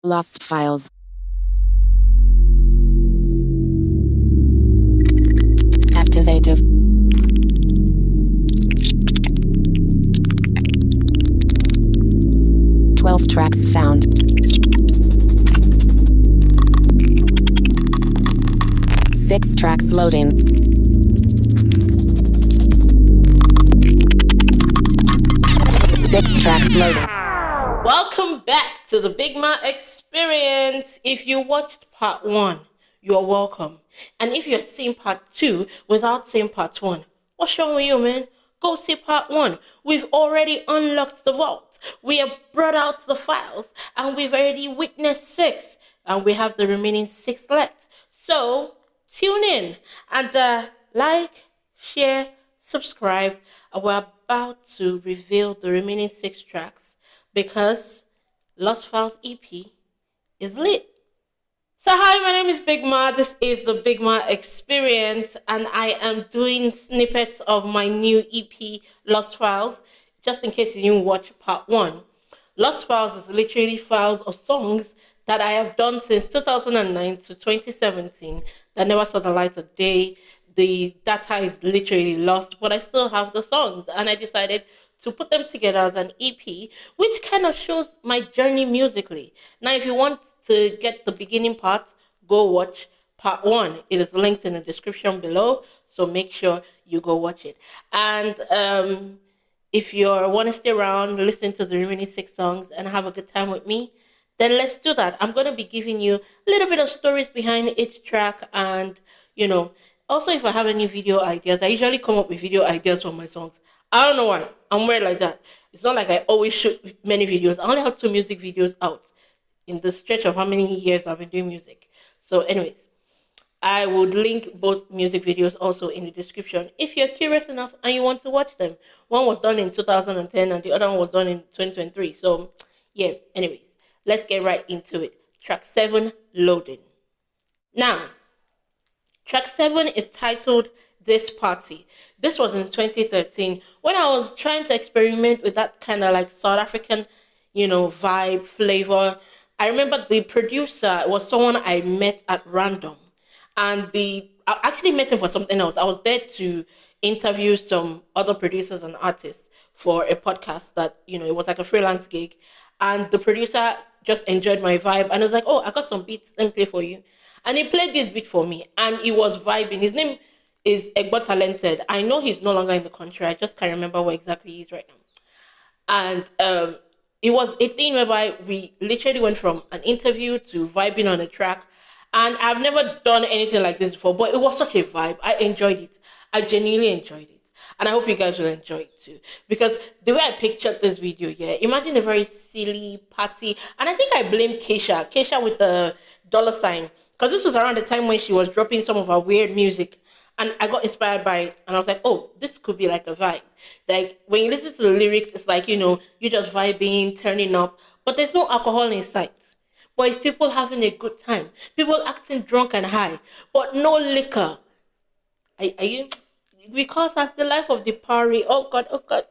Lost files. Activated. Twelve tracks found. Six tracks loading. Six tracks loading. Welcome back to the BigMa experience. If you watched part 1, you're welcome. And if you're seeing part 2 without seeing part 1, what's wrong with you, man? Go see part 1. We've already unlocked the vault. We have brought out the files and we've already witnessed 6. And we have the remaining 6 left. So tune in and like, share, subscribe. And we're about to reveal the remaining 6 tracks because Lost Files EP is lit. So hi, my name is BigMa. This is the BigMa experience and I am doing snippets of my new EP, Lost Files, just in case you didn't watch part 1. Lost Files is literally files of songs that I have done since 2009 to 2017 that never saw the light of day. The data is literally lost, but I still have the songs and I decided to put them together as an EP, which kind of shows my journey musically. Now, if you want to get the beginning part, go watch part 1. It is linked in the description below, so make sure you go watch it. And if you want to stay around, listen to the remaining 6 songs and have a good time with me, then let's do that. I'm going to be giving you a little bit of stories behind each track and, also if I have any video ideas, I usually come up with video ideas for my songs. I don't know why. I'm weird like that. It's not like I always shoot many videos. I only have 2 music videos out in the stretch of how many years I've been doing music. So anyways, I would link both music videos also in the description if you're curious enough and you want to watch them. One was done in 2010 and the other one was done in 2023. So yeah, anyways, let's get right into it. Track 7, Loading. Now, track 7 is titled This Party. This was in 2013 when I was trying to experiment with that kind of like South African, vibe, flavor. I remember the producer was someone I met at random. And I actually met him for something else. I was there to interview some other producers and artists for a podcast that, it was like a freelance gig. And the producer just enjoyed my vibe and was like, oh, I got some beats, let me play for you. And he played this beat for me and he was vibing. His name is Egbo Talented. I know he's no longer in the country. I just can't remember where exactly he is right now. And it was a thing whereby we literally went from an interview to vibing on a track. And I've never done anything like this before, but it was such a vibe. I enjoyed it. I genuinely enjoyed it. And I hope you guys will enjoy it too. Because the way I pictured this video, imagine a very silly party. And I think I blame Keisha with the $sign. Because this was around the time when she was dropping some of her weird music. And I got inspired by it. And I was like, oh, this could be like a vibe. Like, when you listen to the lyrics, it's like, you're just vibing, turning up. But there's no alcohol in sight. But it's people having a good time. People acting drunk and high. But no liquor. Are you? Because that's the life of the party. Oh, God, oh, God.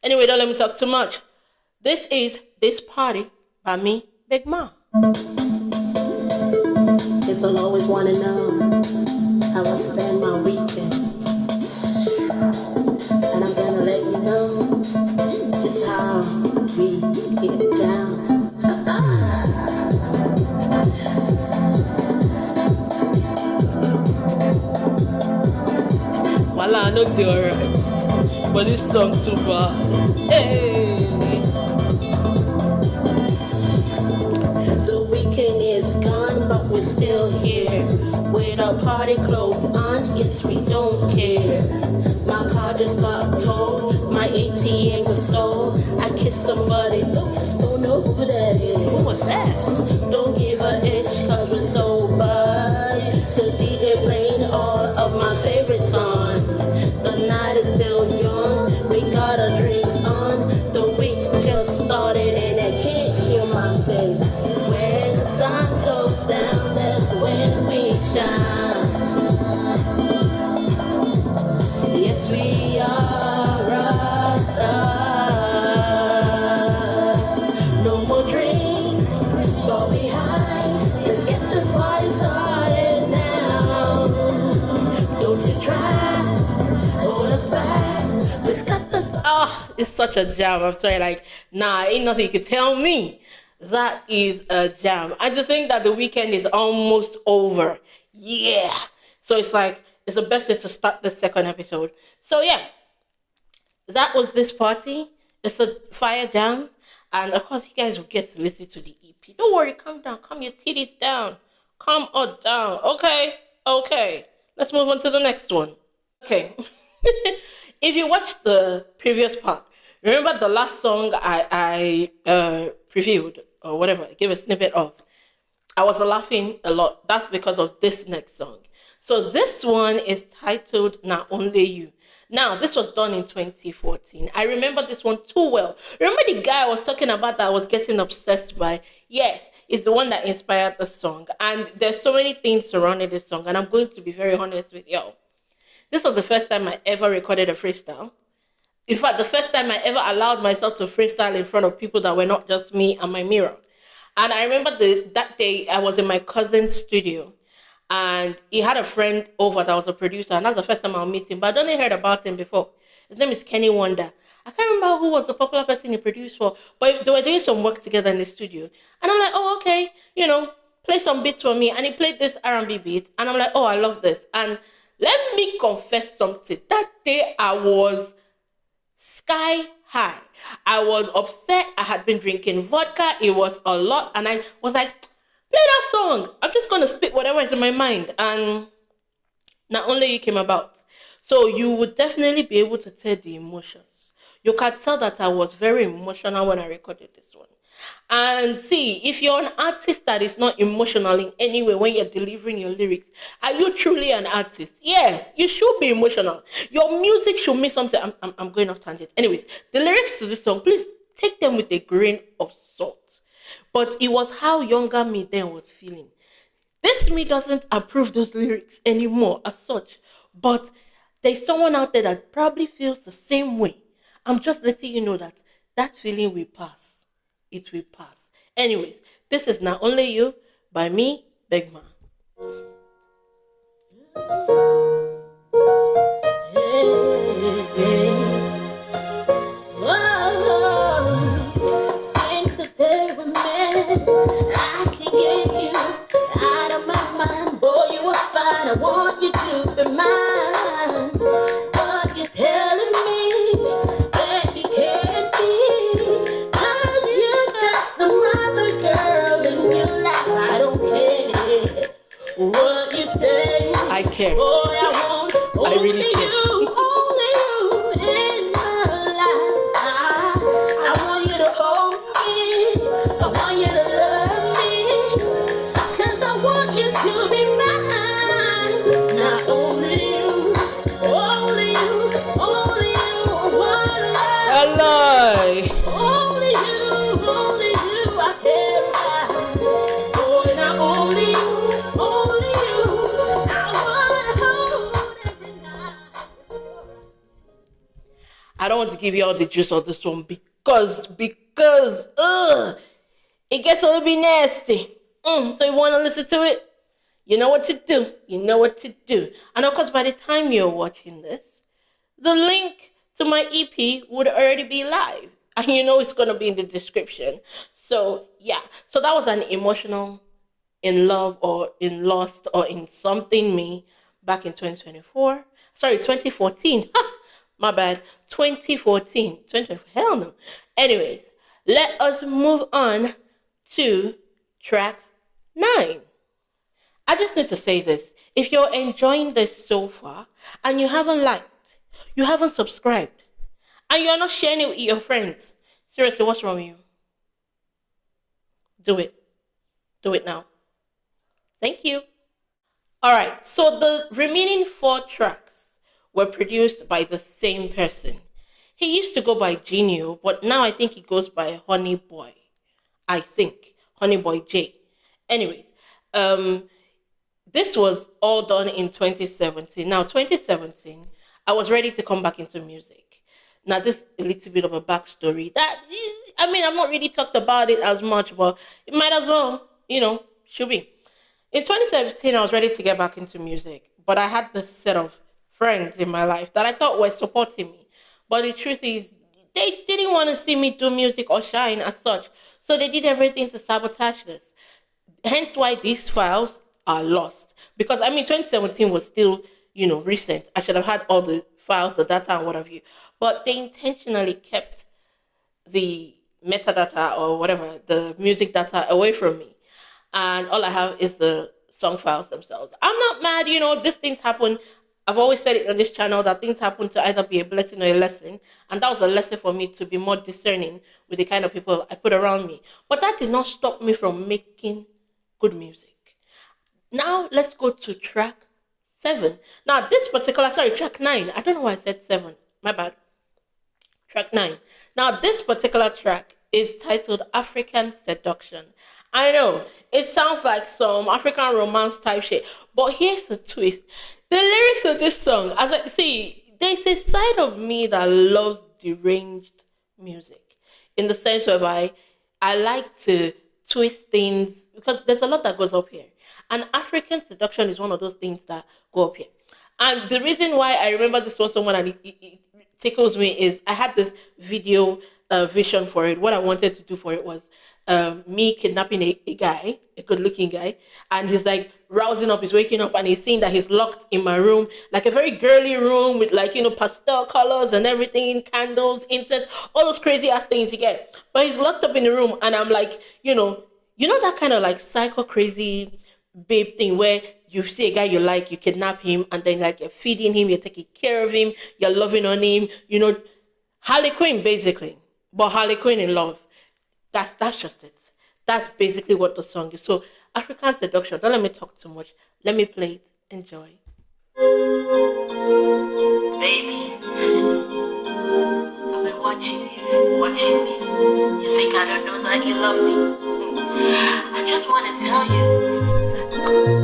Anyway, don't let me talk too much. This is This Party by me, BigMa. People always want to know how I spend my weekend, and I'm gonna let you know just how we get down. Well, I know they're alright, but this song too bad. Hey. The weekend is gone, but we're still here with our party clothes on. Yes, we don't care. My car just got towed, my ATM was sold. I kissed somebody, oops, don't know who that is. Who was that? Don't give a ish, cause we're sober. The DJ playing all of my favorite songs. The night is still young, we got our drinks on. The week just started and I can't hear my face. When the sun goes down, that's when we shine. Yes, we are outside. No more drinks, such a jam. I'm sorry, like, nah, ain't nothing you can tell me. That is a jam. I just think that the weekend is almost over. Yeah. So it's like, it's the best way to start the second episode. So yeah, that was this party. It's a fire jam. And of course, you guys will get to listen to the EP. Don't worry, calm down. Calm your titties down. Calm or down. Okay. Okay. Let's move on to the next one. Okay. If you watched the previous part, remember the last song I previewed or whatever, I gave a snippet of. I was laughing a lot. That's because of this next song. So this one is titled Not Only You. Now, this was done in 2014. I remember this one too well. Remember the guy I was talking about that I was getting obsessed by? Yes, it's the one that inspired the song. And there's so many things surrounding this song. And I'm going to be very honest with y'all. This was the first time I ever recorded a freestyle. In fact, the first time I ever allowed myself to freestyle in front of people that were not just me and my mirror. And I remember that day I was in my cousin's studio and he had a friend over that was a producer, and that's the first time I'll meet him, but I'd only heard about him before. His name is Kenny Wonder. I can't remember who was the popular person he produced for, but they were doing some work together in the studio. And I'm like, oh, okay, play some beats for me. And he played this R&B beat, and I'm like, oh, I love this. And let me confess something. That day I was sky high. I was upset. I had been drinking vodka. It was a lot. And I was like, play that song. I'm just going to spit whatever is in my mind. And Not Only You came about. So you would definitely be able to tell the emotions. You can tell that I was very emotional when I recorded this one. And see, if you're an artist that is not emotional in any way when you're delivering your lyrics, are you truly an artist? Yes, you should be emotional. Your music should mean something. I'm going off tangent. Anyways, the lyrics to this song, please take them with a grain of salt. But it was how younger me then was feeling. This me doesn't approve those lyrics anymore as such. But there's someone out there that probably feels the same way. I'm just letting you know that that feeling will pass. It will pass. Anyways, this is Not Only You by me, BigMa. Since the day we met, I can't get you out of my mind. Boy, you are fine. I want you to be mine. But you're telling me that you can't be. Some other girl in your life, I don't care what you say. I care. Boy, I want I really care. only you in my life. I want you to hold me. I want you to love me. 'Cause I want you to be mine. Not only you, only you, only you. One love. Hello. Only you, I care about. Boy, not only you, I wanna hold every night. I don't want to give you all the juice of this one because it gets a little bit nasty. So you want to listen to it? You know what to do. You know what to do. And of course, by the time you're watching this, the link to my EP would already be live. And you know it's going to be in the description. So, yeah. So that was an emotional, in love or in lost or in something me back in 2024. Sorry, 2014. My bad. 2014. 2024. Hell no. Anyways, let us move on to track 9. I just need to say this. If you're enjoying this so far and you haven't liked, you haven't subscribed, and you're not sharing it with your friends, seriously, what's wrong with you? Do it. Do it now. Thank you. All right, so the remaining 4 tracks were produced by the same person. He used to go by Genio, but now I think he goes by Honey Boy. I think. Honey Boy J. Anyways, this was all done in 2017. Now, 2017, I was ready to come back into music. Now, this is a little bit of a backstory. I've not really talked about it as much, but it might as well, should be. In 2017, I was ready to get back into music, but I had this set of friends in my life that I thought were supporting me. But the truth is, they didn't want to see me do music or shine as such. So they did everything to sabotage this. Hence why these files are lost. Because I mean 2017 was still, recent. I should have had all the files, the data and what have you. But they intentionally kept the metadata or whatever, the music data away from me. And all I have is the song files themselves. I'm not mad, these things happen. I've always said it on this channel that things happen to either be a blessing or a lesson. And that was a lesson for me to be more discerning with the kind of people I put around me. But that did not stop me from making good music. Now let's go to track 7. Now track 9. I don't know why I said 7. My bad. Track 9. Now this particular track is titled African Seduction. I know it sounds like some African romance type shit, but here's the twist. The lyrics of this song, as I see, there's a side of me that loves deranged music, in the sense whereby I like to twist things because there's a lot that goes up here. And African Seduction is one of those things that go up here. And the reason why I remember this was someone and it tickles me is I had this video vision for it. What I wanted to do for it was me kidnapping a guy, a good-looking guy, and he's like rousing up, he's waking up, and he's seeing that he's locked in my room, like a very girly room with pastel colors and everything, candles, incense, all those crazy ass things you get. But he's locked up in the room, and I'm like, that kind of like psycho crazy babe thing where you see a guy you like, you kidnap him, and then like you're feeding him, you're taking care of him, you're loving on him, Harley Quinn basically, but Harley Quinn in love. That's just it. That's basically what the song is. So African Seduction. Don't let me talk too much. Let me play it. Enjoy. Baby, I've been watching me. You think I don't know that you love me? I just want to tell you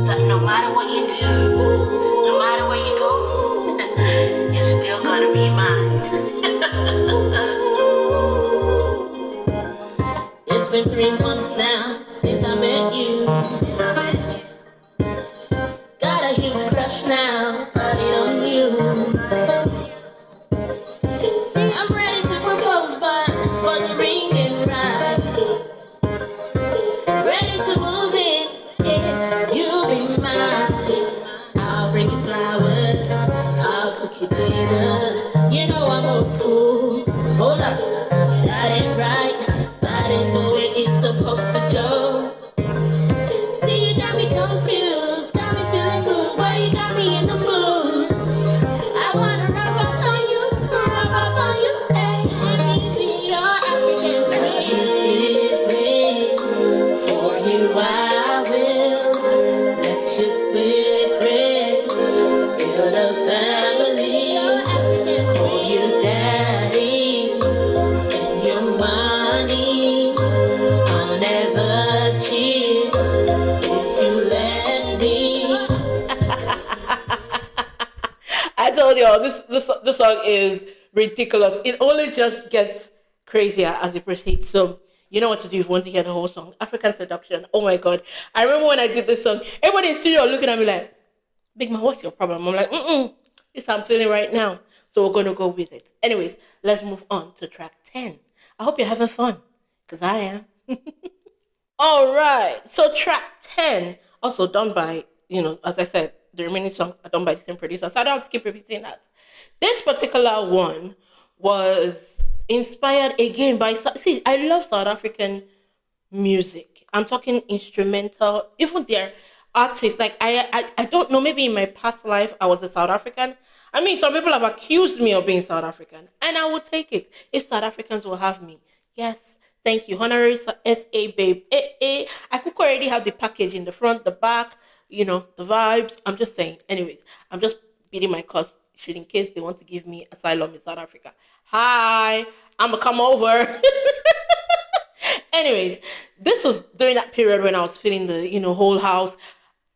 that no matter what you do, no matter where you go, you're still gonna be mine. It's been 3 months now since I met you. Got a huge crush now, got it on you. I'm ready to propose, but the ring ain't right. Ready to move in, if you be mine. I'll bring you flowers, I'll cook you dinner. You know I'm old school. Hold up, that ain't right. That ain't the way it's supposed to go. See, you got me confused, got me feeling good. Why you got me in the mood? I wanna rub up on you, hey. I need to be your African queen. For you I will let you secret. Build a family, call you daddy. Spend your money, I'll never cheat if you let me. I told y'all this song is ridiculous. It only just gets crazier as it proceeds. So you know what to do if you want to hear the whole song. African Seduction. Oh my god. I remember when I did this song, everybody in the studio looking at me like, BigMa, what's your problem? I'm like, it's how I'm feeling right now. So we're gonna go with it. Anyways, let's move on to track 10. I hope you're having fun, because I am. All right. So track 10, also done by, as I said, the remaining songs are done by the same producer. So I don't have to keep repeating that. This particular one was inspired again by, see, I love South African music. I'm talking instrumental, even their artists. Like, I don't know, maybe in my past life, I was a South African. I mean, some people have accused me of being South African, and I will take it if South Africans will have me. Yes, thank you. Honorary SA babe. I could already have the package in the front, the back, the vibes. I'm just saying. Anyways, I'm just beating my cause shit in case they want to give me asylum in South Africa. Hi, I'm gonna come over. Anyways, this was during that period when I was feeling the, whole house.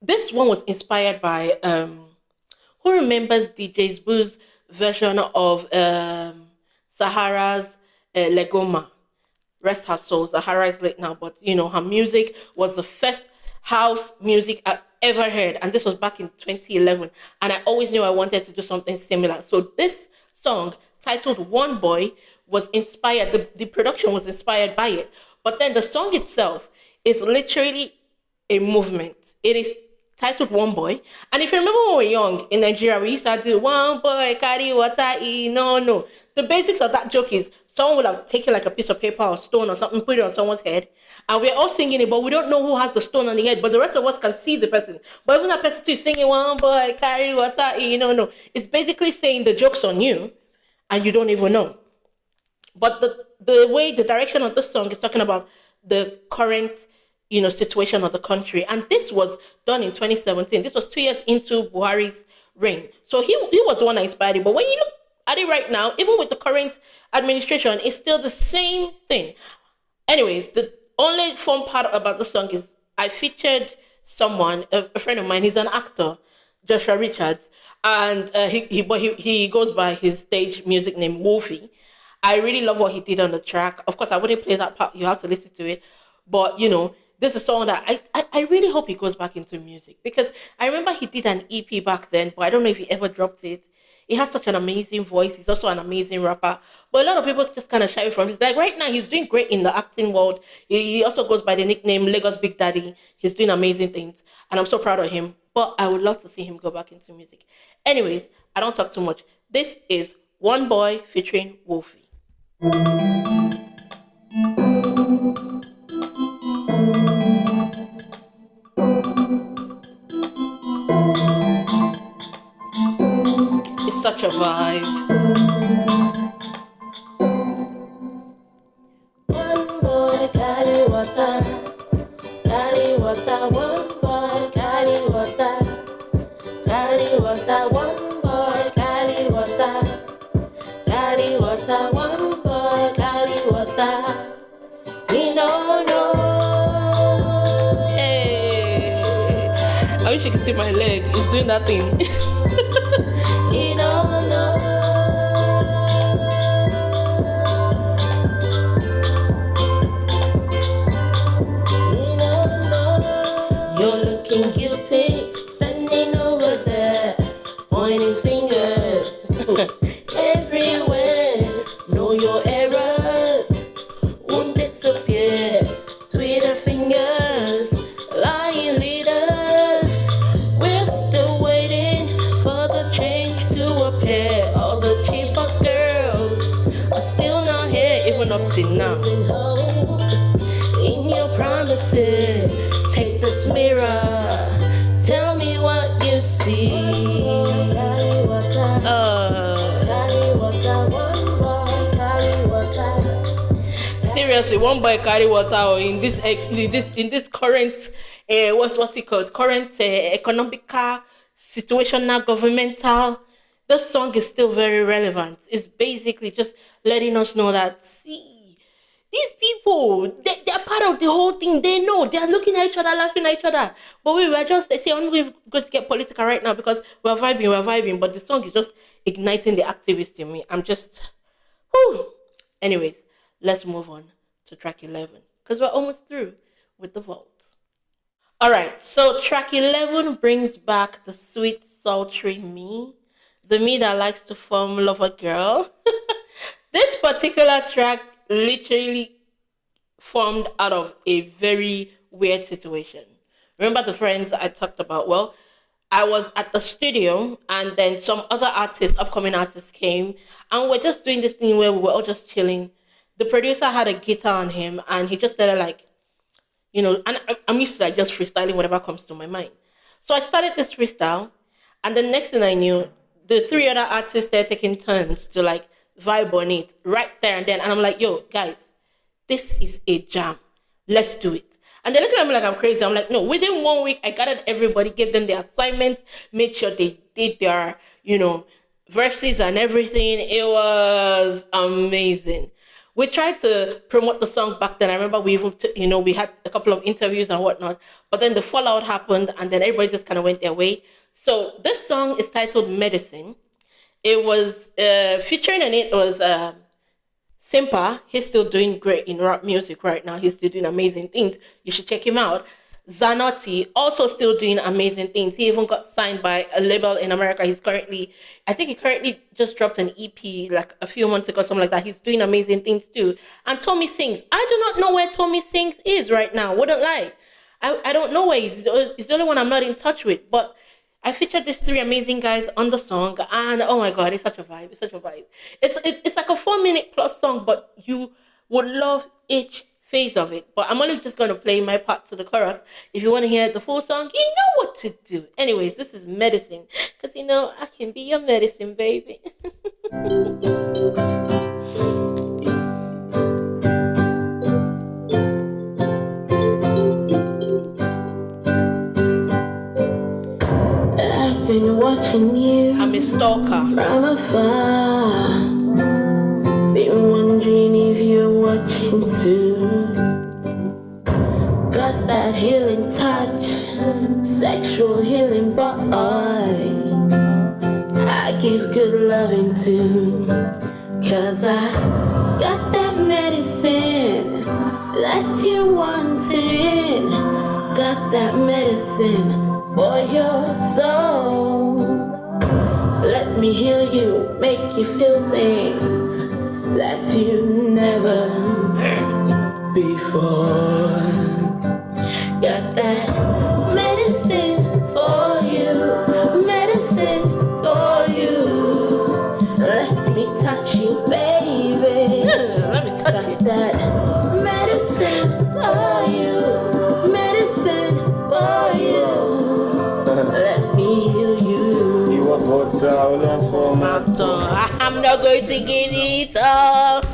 This one was inspired by, who remembers DJ Boo's version of Sahara's Legoma? Rest her soul. Sahara is late now, but her music was the first house music I ever heard, and this was back in 2011. And I always knew I wanted to do something similar. So this song, titled "One Boy," was inspired, the production was inspired by it. But then the song itself is literally a movement. It is titled One Boy. And if you remember when we were young in Nigeria, we used to do one boy carry water in no no. The basics of that joke is someone would have taken like a piece of paper or stone or something, put it on someone's head, and we're all singing it, but we don't know who has the stone on the head, but the rest of us can see the person. But even that person too is singing one boy carry water in no no. It's basically saying the joke's on you and you don't even know. But the way the direction of the song is talking about the current situation of the country, and this was done in 2017. This was 2 years into Buhari's reign, so he was the one that inspired it. But when you look at it right now, even with the current administration, it's still the same thing. Anyways, the only fun part about the song is I featured someone, a friend of mine. He's an actor, Joshua Richards, and he goes by his stage music name Wolfie. I really love what he did on the track. Of course, I wouldn't play that part. You have to listen to it. But, this is a song that I really hope he goes back into music, because I remember he did an EP back then, but I don't know if he ever dropped it. He has such an amazing voice. He's also an amazing rapper. But a lot of people just kind of shy away from him. Like right now, he's doing great in the acting world. He also goes by the nickname Lagos Big Daddy. He's doing amazing things. And I'm so proud of him. But I would love to see him go back into music. Anyways, I don't talk too much. This is One Boy featuring Wolfie. It's such a vibe. One boy carry water, one boy carry water, one boy carry water, one boy carry water. We don't know. Hey, I wish you could see my leg. It's doing that thing. We don't know. We don't know. You're looking guilty, standing over there, pointing fingers everywhere. Know your errors won't disappear. Twitter fingers, lying leaders. We're still waiting for the change to appear. All the cheaper girls are still not here, Even up till now. losing hope in your promises. Take this mirror, tell me what you see. Carry water, one boy carry water. Seriously, one boy carry water. Or in this current what's it called? Current economical, situational, governmental. This song is still very relevant. It's basically just letting us know that see these people, they're part of the whole thing. They know they're looking at each other, laughing at each other. But we were just they say I'm going to get political right now because we're vibing. But the song is just igniting the activist in me. I'm just whew. Anyways, let's move on to track 11 because we're almost through with the vault. All right, so track 11 brings back the sweet, sultry me, the me that likes to form lover girl. This particular track literally formed out of a very weird situation. Remember the friends I talked about? Well, I was at the studio and then some other artists, upcoming artists came and we're just doing this thing where we were all just chilling. The producer had a guitar on him and he just started like, and I'm used to like just freestyling whatever comes to my mind. So I started this freestyle and the next thing I knew, the three other artists started taking turns to like vibe on it right there and then. And I'm like, yo, guys, this is a jam. Let's do it. And they're looking at me like I'm crazy. I'm like, no, within 1 week, I gathered everybody, gave them their assignments, made sure they did their, verses and everything. It was amazing. We tried to promote the song back then. I remember we even, we had a couple of interviews and whatnot. But then the fallout happened and then everybody just kind of went their way. So this song is titled Medicine. It was featuring in it was Simpa. He's still doing great in rap music right now. He's still doing amazing things. You should check him out. Zanotti, also still doing amazing things. He even got signed by a label in America. I think he currently just dropped an EP like a few months ago, something like that. He's doing amazing things too. And Tommy Sings, I do not know where Tommy Sings is right now. Wouldn't lie. I don't know where he's the only one I'm not in touch with. But I featured these three amazing guys on the song, and oh my god, it's such a vibe. It's such a vibe. It's like a 4 minute plus song, but you would love each phase of it. But I'm only just going to play my part to the chorus. If you want to hear the full song, you know what to do. Anyways, this is medicine, because you know I can be your medicine, baby. I've been watching you I'm a stalker. from afar. Been wondering if you're watching too. Got that healing touch, sexual healing boy. I give good loving too. 'Cause I got that medicine that you wanted. Got that medicine for your soul. Let me heal you, make you feel things that you never heard before. Got that medicine for you, medicine for you. Let me touch you, baby. Let me touch Got it. that medicine for you, medicine for you. Let me heal you. You are both out for my So I'm not going to give it up.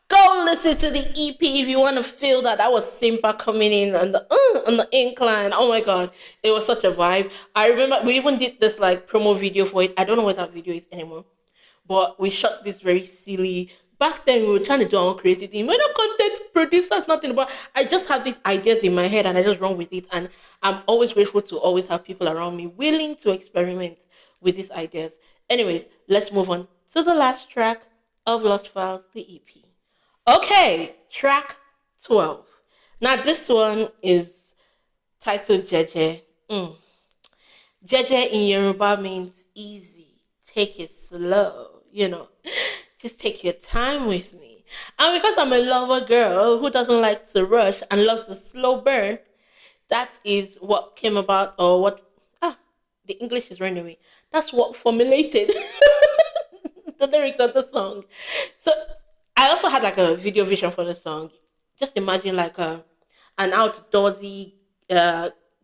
Go listen to the EP if you want to feel that. That was Simba coming in on the incline. Oh my god, it was such a vibe. I remember we even did this like promo video for it. I don't know what that video is anymore, but we shot this very silly. Back then we were trying to do our own creative thing. We're not content producers, nothing. But I just have these ideas in my head and I just run with it. And I'm always grateful to always have people around me willing to experiment with these ideas. Anyways, let's move on to the last track of Lost Files, the EP. Okay, track 12. Now this one is titled Jeje. Jeje in Yoruba means easy. Take it slow, Just take your time with me. And because I'm a lover girl who doesn't like to rush and loves the slow burn, that is what came about, or what the English is running away. That's what formulated the lyrics of the song. So I also had like a video vision for the song. Just imagine like an outdoorsy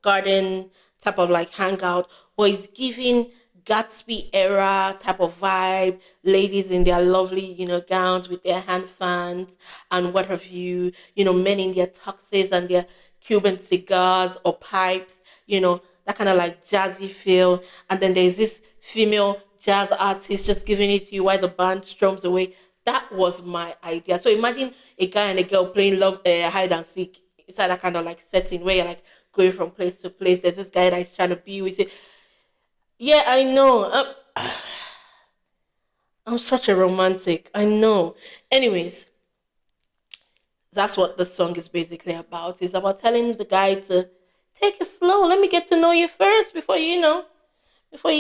garden type of like hangout, or it's giving Gatsby era type of vibe. Ladies in their lovely, gowns with their hand fans and what have you. Men in their tuxes and their Cuban cigars or pipes. That kind of like jazzy feel. And then there's this female jazz artist just giving it to you while the band strums away. That was my idea. So imagine a guy and a girl playing hide and seek inside that kind of like setting where you're like going from place to place. There's this guy that is trying to be with you. Yeah, I know. I'm such a romantic. I know. Anyways, that's what the song is basically about. It's about telling the guy to take it slow. Let me get to know you first before you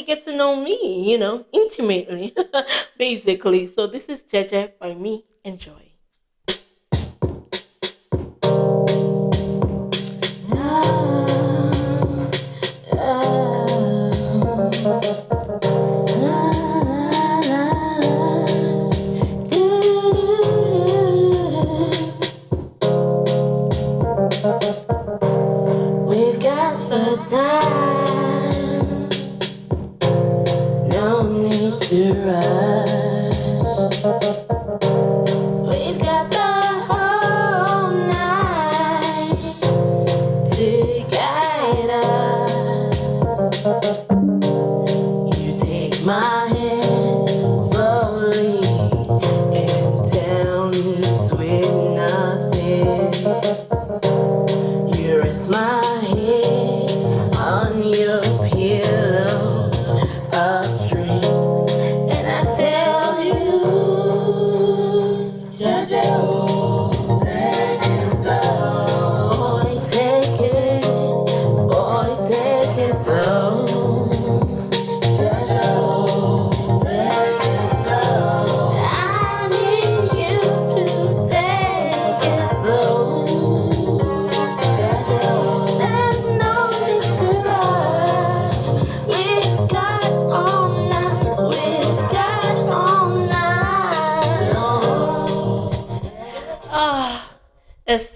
get to know me, intimately, basically. So this is Jeje by me. Enjoy. We've got the time, no need to rush. We've got the whole night to guide us. You take my hand slowly and tell me sweet nothing. You rest my head on your pillow of dreams, and I take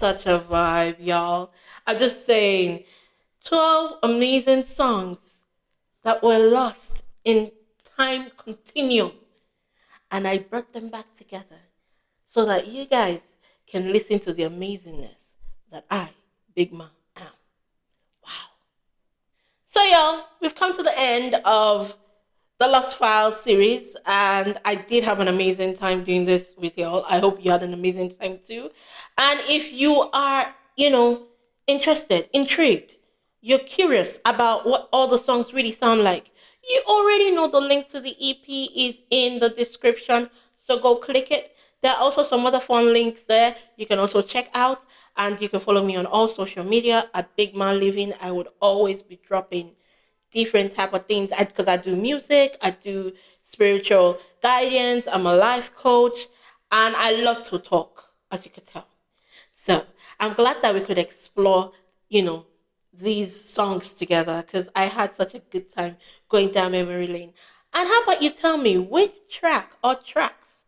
such a vibe, y'all. I'm just saying, 12 amazing songs that were lost in time continuum. And I brought them back together so that you guys can listen to the amazingness that I, BigMa, am. Wow. So, y'all, we've come to the end of the Lost Files series, and I did have an amazing time doing this with y'all. I hope you had an amazing time too. And if you are, interested, intrigued, you're curious about what all the songs really sound like, you already know the link to the EP is in the description. So go click it. There are also some other fun links there you can also check out. And you can follow me on all social media at BigMa Living. I would always be dropping different type of things because I do music, I do spiritual guidance, I'm a life coach, and I love to talk, as you could tell. So I'm glad that we could explore, these songs together because I had such a good time going down memory lane. And how about you tell me which track or tracks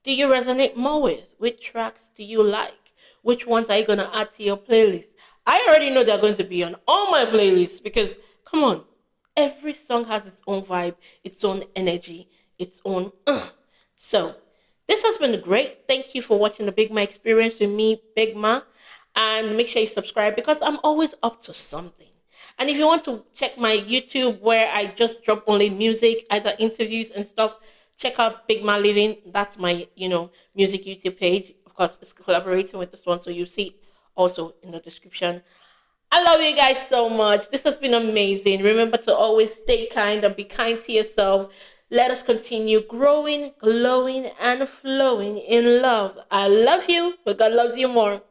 do you resonate more with? Which tracks do you like? Which ones are you going to add to your playlist? I already know they're going to be on all my playlists because, come on, every song has its own vibe, its own energy, its own. So, this has been great. Thank you for watching the BigMa experience with me, BigMa. And make sure you subscribe because I'm always up to something. And if you want to check my YouTube where I just drop only music, either interviews and stuff, check out BigMa Living. That's my, music YouTube page. Of course, it's collaborating with this one, so you see it also in the description. I love you guys so much. This has been amazing. Remember to always stay kind and be kind to yourself. Let us continue growing, glowing, and flowing in love. I love you, but God loves you more.